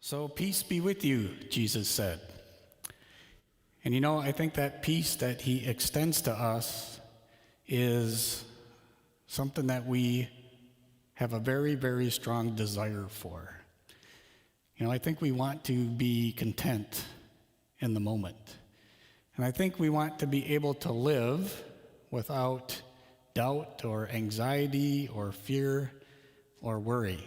So peace be with you, Jesus said. And I think that peace that he extends to us is something that we have a very, very strong desire for. I think we want to be content in the moment. And I think we want to be able to live without doubt or anxiety or fear or worry.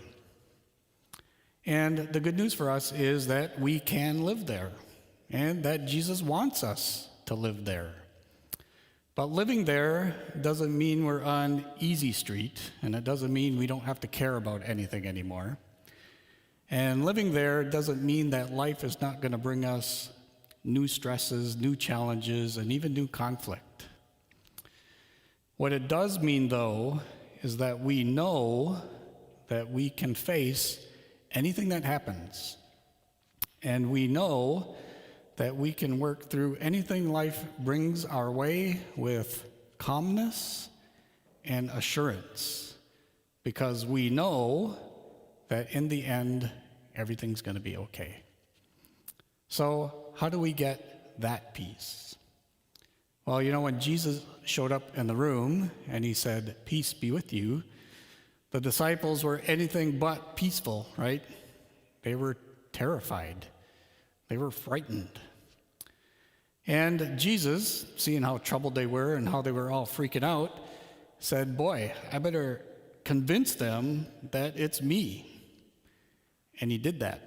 And the good news for us is that we can live there and that Jesus wants us to live there. But living there doesn't mean we're on easy street, and it doesn't mean we don't have to care about anything anymore. And living there doesn't mean that life is not going to bring us new stresses, new challenges, and even new conflict. What it does mean, though, is that we know that we can face anything that happens. And we know that we can work through anything life brings our way with calmness and assurance, because we know that in the end, everything's going to be okay. So how do we get that peace? Well, when Jesus showed up in the room and he said, "Peace be with you," the disciples were anything but peaceful, right? They were terrified. They were frightened. And Jesus, seeing how troubled they were and how they were all freaking out, said, "Boy, I better convince them that it's me." And he did that.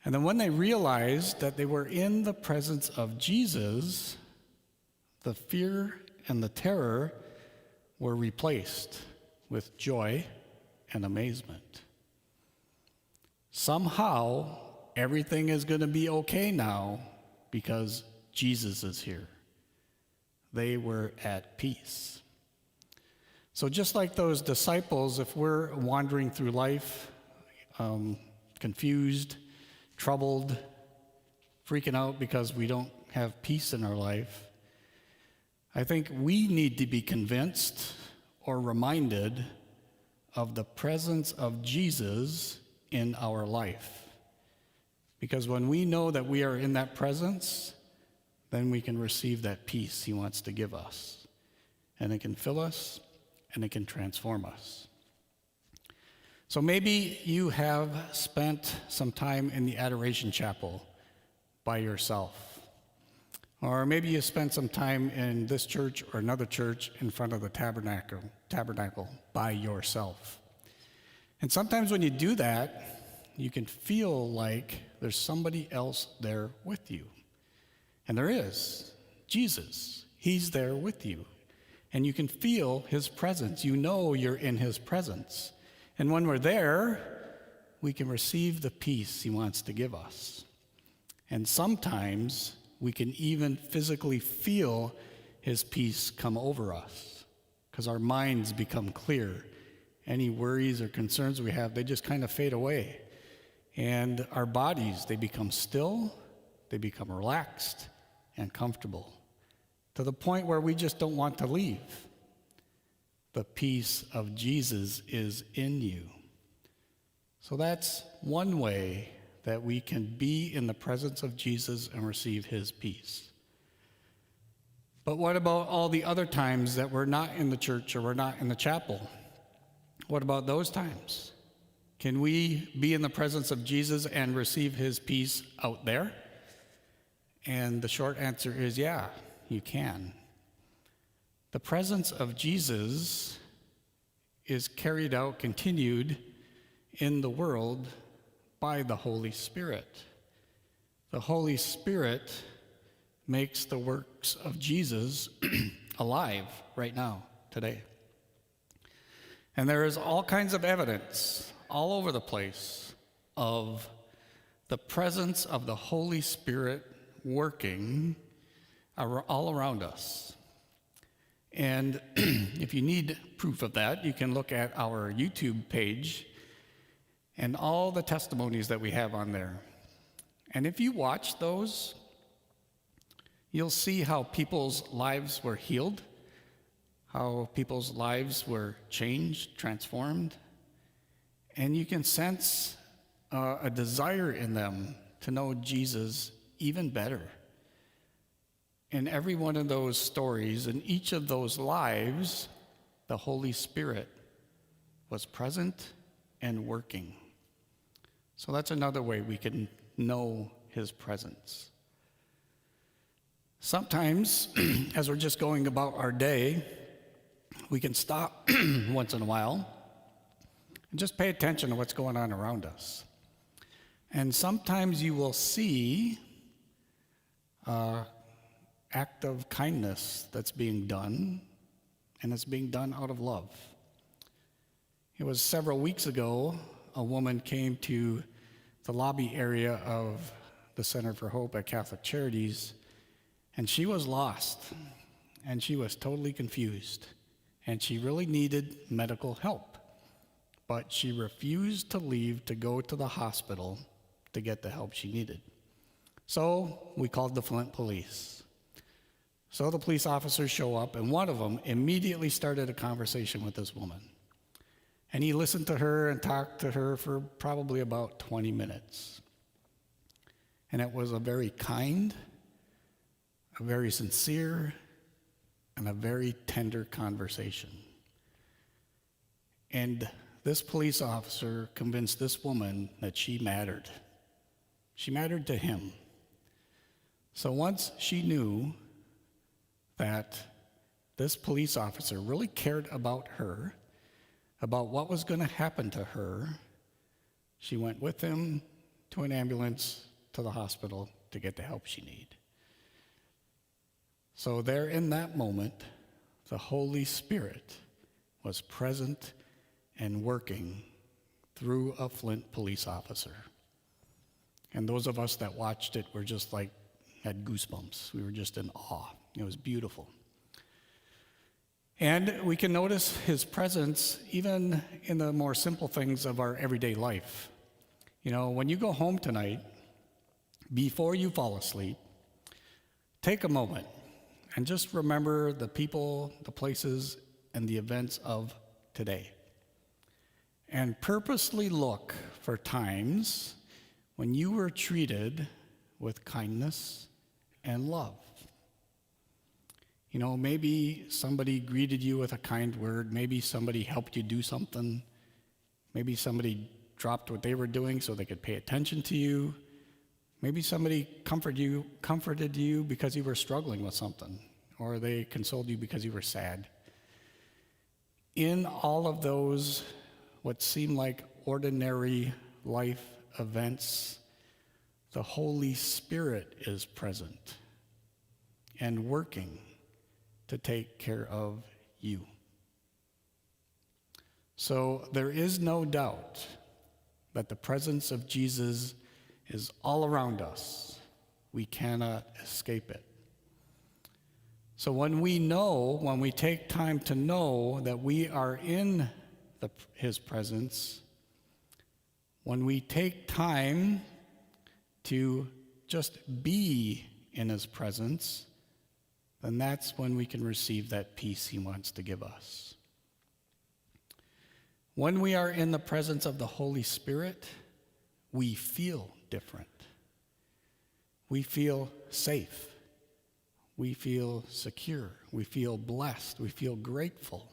And then when they realized that they were in the presence of Jesus, the fear and the terror were replaced with joy and amazement. Somehow, everything is going to be okay now because Jesus is here. They were at peace. So just like those disciples, if we're wandering through life, confused, troubled, freaking out because we don't have peace in our life, I think we need to be convinced or reminded of the presence of Jesus in our life. Because when we know that we are in that presence, then we can receive that peace he wants to give us. And it can fill us, and it can transform us. So maybe you have spent some time in the Adoration Chapel by yourself. Or maybe you spent some time in this church or another church in front of the tabernacle by yourself. And sometimes when you do that, you can feel like there's somebody else there with you. And there is, Jesus. He's there with you. And you can feel his presence. You know you're in his presence. And when we're there, we can receive the peace he wants to give us. And sometimes we can even physically feel his peace come over us because our minds become clear. Any worries or concerns we have, they just kind of fade away. And our bodies, they become still, they become relaxed and comfortable to the point where we just don't want to leave. The peace of Jesus is in you. So that's one way that we can be in the presence of Jesus and receive his peace. But what about all the other times that we're not in the church or we're not in the chapel? What about those times? Can we be in the presence of Jesus and receive his peace out there? And the short answer is yeah, you can. The presence of Jesus is carried out, continued in the world by the Holy Spirit. The Holy Spirit makes the works of Jesus alive right now, today. And there is all kinds of evidence all over the place of the presence of the Holy Spirit working all around us. And if you need proof of that, you can look at our YouTube page and all the testimonies that we have on there. And if you watch those, you'll see how people's lives were healed, how people's lives were changed, transformed, and you can sense a desire in them to know Jesus even better. In every one of those stories, in each of those lives, the Holy Spirit was present and working. So that's another way we can know his presence. Sometimes, as we're just going about our day, we can stop once in a while and just pay attention to what's going on around us. And sometimes you will see an act of kindness that's being done, and it's being done out of love. It was several weeks ago, a woman came to the lobby area of the Center for Hope at Catholic Charities, and she was lost, and she was totally confused, and she really needed medical help, but she refused to leave to go to the hospital to get the help she needed. So we called the Flint police. So the police officers show up, and one of them immediately started a conversation with this woman. And he listened to her and talked to her for probably about 20 minutes. And it was a very kind, a very sincere, and a very tender conversation. And this police officer convinced this woman that she mattered. She mattered to him. So once she knew that this police officer really cared about her, about what was going to happen to her, she went with him to an ambulance to the hospital to get the help she needed. So there in that moment, the Holy Spirit was present and working through a Flint police officer. And those of us that watched it were just like, had goosebumps. We were just in awe. It was beautiful. And we can notice his presence even in the more simple things of our everyday life. You know, when you go home tonight, before you fall asleep, take a moment and just remember the people, the places, and the events of today. And purposely look for times when you were treated with kindness and love. You know, maybe somebody greeted you with a kind word. Maybe somebody helped you do something. Maybe somebody dropped what they were doing so they could pay attention to you. Maybe somebody comforted you because you were struggling with something, or they consoled you because you were sad. In all of those, what seem like ordinary life events, the Holy Spirit is present and working to take care of you. So there is no doubt that the presence of Jesus is all around us. We cannot escape it. So when we take time to know that we are in his presence, when we take time to just be in his presence, then that's when we can receive that peace he wants to give us. When we are in the presence of the Holy Spirit, we feel different. We feel safe. We feel secure. We feel blessed. We feel grateful.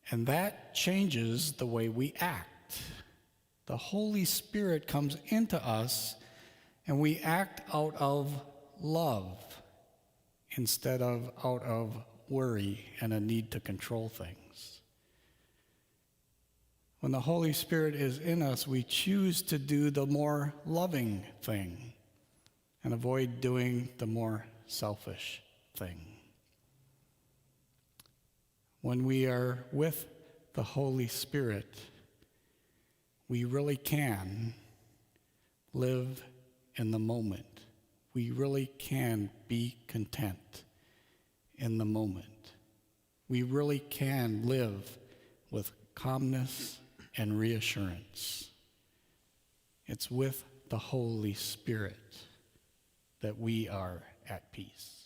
And that changes the way we act. The Holy Spirit comes into us, and we act out of love instead of out of worry and a need to control things. When the Holy Spirit is in us, we choose to do the more loving thing and avoid doing the more selfish thing. When we are with the Holy Spirit, we really can live in the moment. We really can be content in the moment. We really can live with calmness and reassurance. It's with the Holy Spirit that we are at peace.